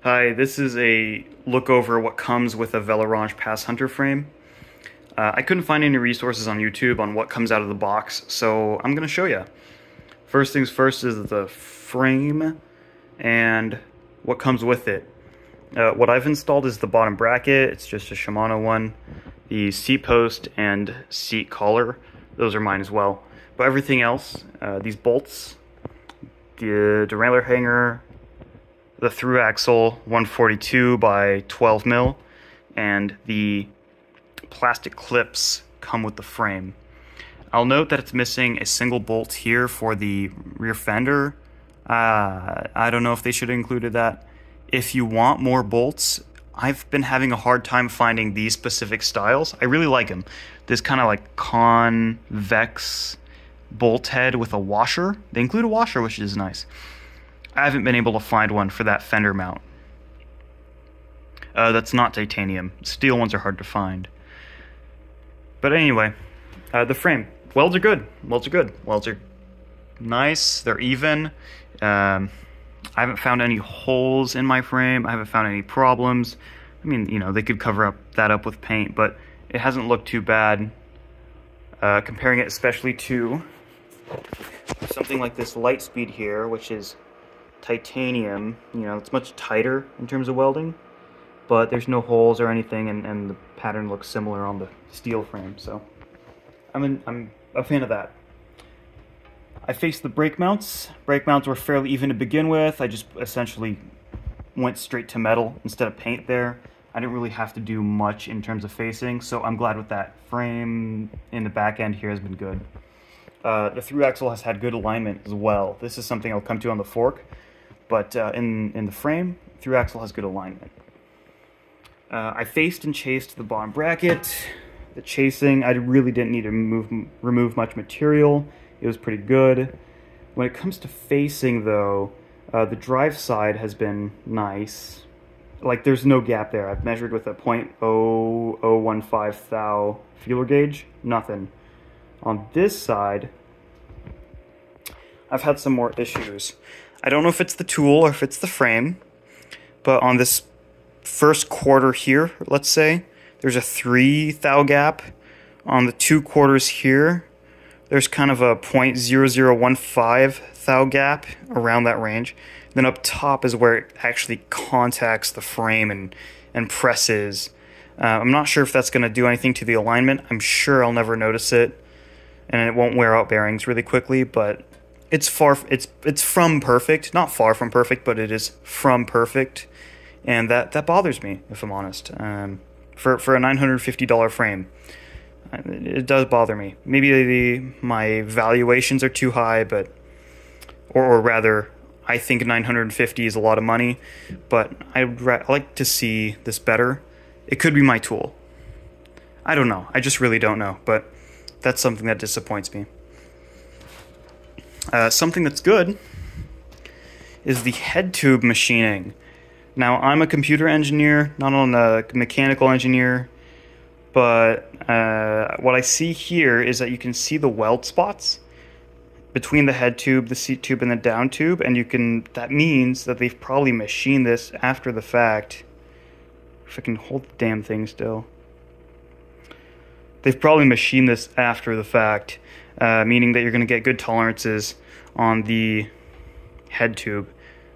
Hi, this is a look over what comes with a VeloOrange Pass Hunter frame. I couldn't find any resources on YouTube on what comes out of the box, so I'm going to show you. First things first is the frame and what comes with it. What I've installed is the bottom bracket. It's just a Shimano one. The seat post and seat collar, those are mine as well. But everything else, these bolts, the derailleur hanger, the through axle 142 by 12 mil, and the plastic clips come with the frame. I'll note that it's missing a single bolt here for the rear fender. I don't know if they should have included that. If you want more bolts, I've been having a hard time finding these specific styles. I really like them. This kind of like convex bolt head with a washer. They include a washer, which is nice. I haven't been able to find one for that fender mount. That's not titanium. Steel ones are hard to find. But anyway, the frame. Welds are good. Welds are good. Welds are nice. They're even. I haven't found any holes in my frame. I haven't found any problems. I mean, you know, they could cover that up with paint, but it hasn't looked too bad. Comparing it especially to something like this Lightspeed here, which is titanium. You know, it's much tighter in terms of welding, but there's no holes or anything, and the pattern looks similar on the steel frame, so I'm a fan of that. I faced the brake mounts. Brake mounts were fairly even to begin with. I just essentially went straight to metal instead of paint there. I didn't really have to do much in terms of facing, so I'm glad with that. Frame in the back end here has been good. The through axle has had good alignment as well. This is something I'll come to on the fork, but in the frame, through axle has good alignment. I faced and chased the bottom bracket. The chasing, I really didn't need to remove much material. It was pretty good. When it comes to facing though, the drive side has been nice. Like, there's no gap there. I've measured with a .0015 thou feeler gauge, nothing. On this side, I've had some more issues. I don't know if it's the tool or if it's the frame, but on this first quarter here, let's say, there's a 3 thou gap. On the 2 quarters here, there's kind of a .0015 thou gap around that range. Then up top is where it actually contacts the frame and presses. I'm not sure if that's going to do anything to the alignment. I'm sure I'll never notice it, and it won't wear out bearings really quickly, but it's from perfect. Not far from perfect, but it is from perfect, and that bothers me, if I'm honest. For a $950 frame, it does bother me. Maybe my valuations are too high, but or rather, I think $950 is a lot of money, but I'd like to see this better. It could be my tool. I don't know. I just really don't know, but that's something that disappoints me. Something that's good is the head tube machining. Now, I'm a computer engineer, not a mechanical engineer, but what I see here is that you can see the weld spots between the head tube, the seat tube, and the down tube, and that means that they've probably machined this after the fact. If I can hold the damn thing still. They've probably machined this after the fact, meaning that you're going to get good tolerances on the head tube.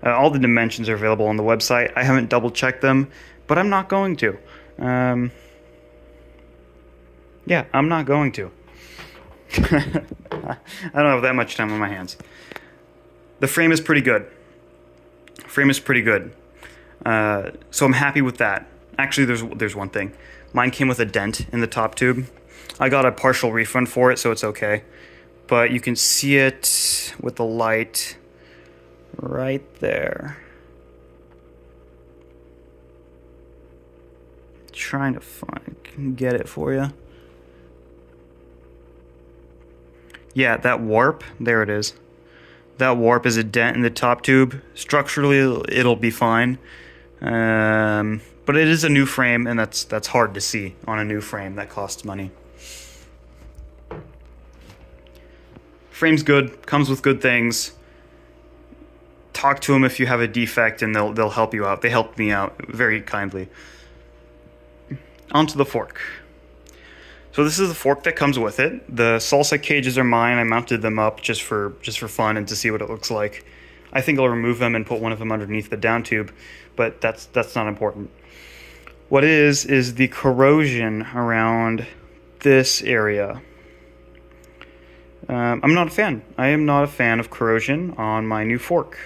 All the dimensions are available on the website. I haven't double-checked them, but I'm not going to. Yeah, I'm not going to. I don't have that much time on my hands. The frame is pretty good. So I'm happy with that. Actually, there's one thing. Mine came with a dent in the top tube. I got a partial refund for it, so it's okay. But you can see it with the light right there. Trying to get it for you. Yeah, that warp, there it is. That warp is a dent in the top tube. Structurally, it'll be fine. But it is a new frame, and that's hard to see on a new frame that costs money. Frame's good, comes with good things. talk to them if you have a defect, and they'll help you out. They helped me out very kindly. Onto the fork. So this is the fork that comes with it. The salsa cages are mine. I mounted them up just for fun and to see what it looks like. I think I'll remove them and put one of them underneath the down tube, but that's not important. What is the corrosion around this area. I'm not a fan. I am not a fan of corrosion on my new fork.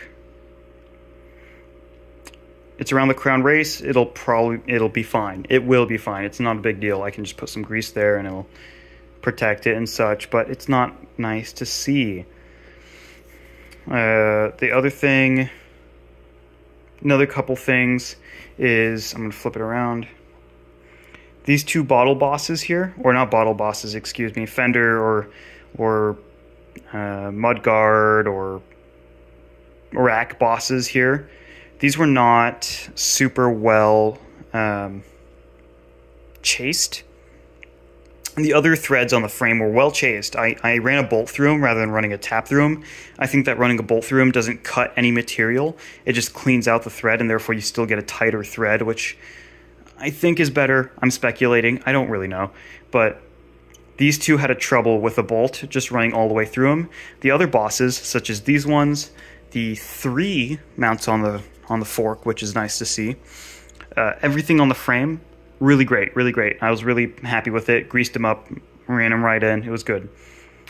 It's around the crown race. It'll be fine. It will be fine. It's not a big deal. I can just put some grease there and it'll protect it and such, but it's not nice to see. The other thing, another couple things is, I'm going to flip it around. These two bottle bosses here, or not bottle bosses, excuse me, fender or mudguard or rack bosses here. These were not super well chased. The other threads on the frame were well chased. I ran a bolt through them rather than running a tap through them. I think that running a bolt through them doesn't cut any material. It just cleans out the thread, and therefore you still get a tighter thread, which I think is better. I'm speculating. I don't really know. But these two had a trouble with a bolt, just running all the way through them. The other bosses, such as these ones, the 3 mounts on the fork, which is nice to see. Everything on the frame, really great, really great. I was really happy with it. Greased them up, ran them right in. It was good.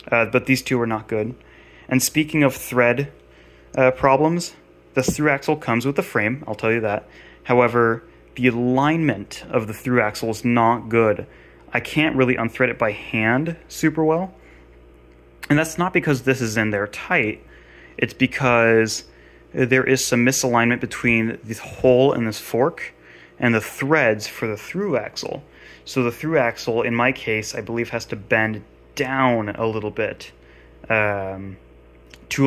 But these two were not good. And speaking of thread problems, the through axle comes with the frame, I'll tell you that. However, the alignment of the through axle is not good. I can't really unthread it by hand super well. And that's not because this is in there tight. It's because there is some misalignment between the hole in this fork and the threads for the through axle. So the through axle, in my case, I believe has to bend down a little bit to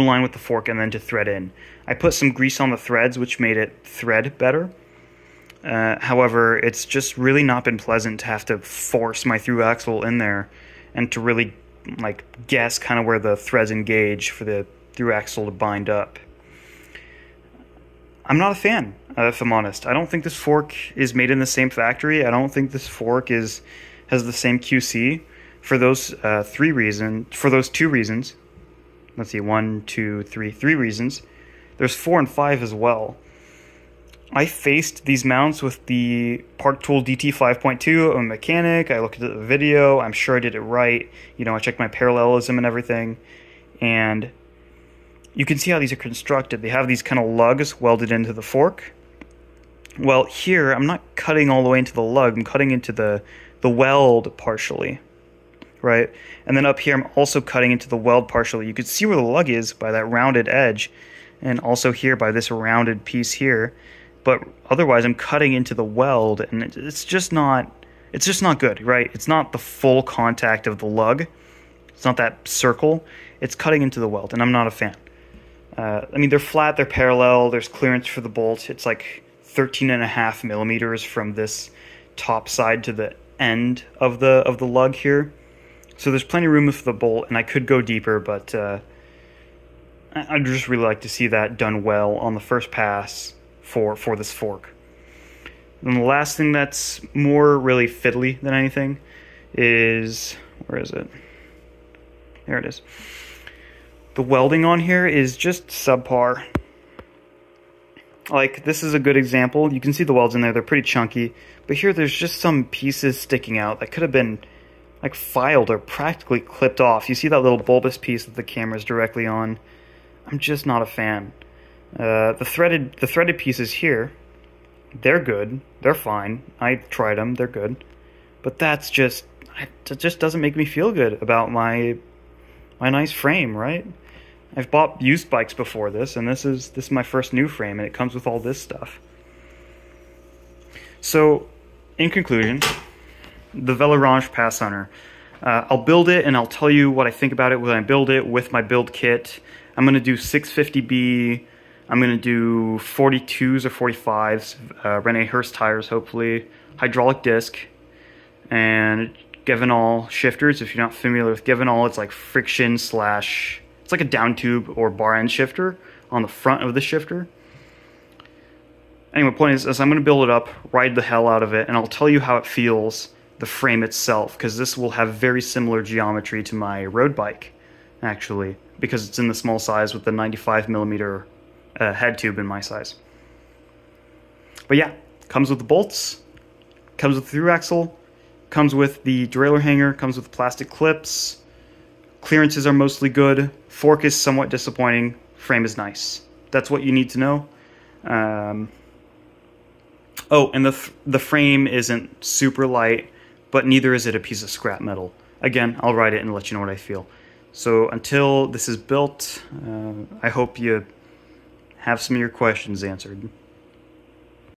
align with the fork and then to thread in. I put some grease on the threads, which made it thread better. However, it's just really not been pleasant to have to force my through axle in there and to really guess kind of where the threads engage for the through axle to bind up. I'm not a fan, if I'm honest. I don't think this fork is made in the same factory. I don't think this fork has the same QC for those 2 reasons. Let's see, 1, 2, 3 reasons. There's 4 and 5 as well. I faced these mounts with the Park Tool DT 5.2. I'm a mechanic. I looked at the video. I'm sure I did it right. I checked my parallelism and everything. And you can see how these are constructed. They have these kind of lugs welded into the fork. Well, here, I'm not cutting all the way into the lug. I'm cutting into the weld partially, right? And then up here, I'm also cutting into the weld partially. You can see where the lug is by that rounded edge, and also here by this rounded piece here. But otherwise, I'm cutting into the weld, and it's just not good, right? It's not the full contact of the lug. It's not that circle. It's cutting into the weld, and I'm not a fan. They're flat, they're parallel, there's clearance for the bolt. It's like 13.5 millimeters from this top side to the end of the lug here. So there's plenty of room for the bolt, and I could go deeper, but I'd just really like to see that done well on the first pass for this fork. And the last thing that's more really fiddly than anything is, where is it? There it is. The welding on here is just subpar. This is a good example. You can see the welds in there. They're pretty chunky. But here there's just some pieces sticking out that could have been filed or practically clipped off. You see that little bulbous piece that the camera's directly on. I'm just not a fan. The threaded pieces here, they're good. They're fine. I tried them. They're good. But it just doesn't make me feel good about my nice frame, right? I've bought used bikes before this, and this is my first new frame, and it comes with all this stuff. So, in conclusion, the VeloOrange Pass Hunter. I'll build it, and I'll tell you what I think about it when I build it with my build kit. I'm going to do 650B. I'm going to do 42s or 45s, Rene Hurst tires, hopefully, hydraulic disc, and Gevinol shifters. If you're not familiar with Gevinol, it's like friction / it's like a down tube or bar end shifter on the front of the shifter. Anyway, point is I'm going to build it up, ride the hell out of it, and I'll tell you how it feels, the frame itself, because this will have very similar geometry to my road bike, actually, because it's in the small size with the 95mm head tube in my size. But yeah, comes with the bolts, comes with the through axle, comes with the derailleur hanger, comes with plastic clips. Clearances are mostly good. Fork is somewhat disappointing. Frame is nice. That's what you need to know. Oh, and the frame isn't super light, but neither is it a piece of scrap metal. Again, I'll ride it and let you know what I feel. So until this is built, I hope you have some of your questions answered.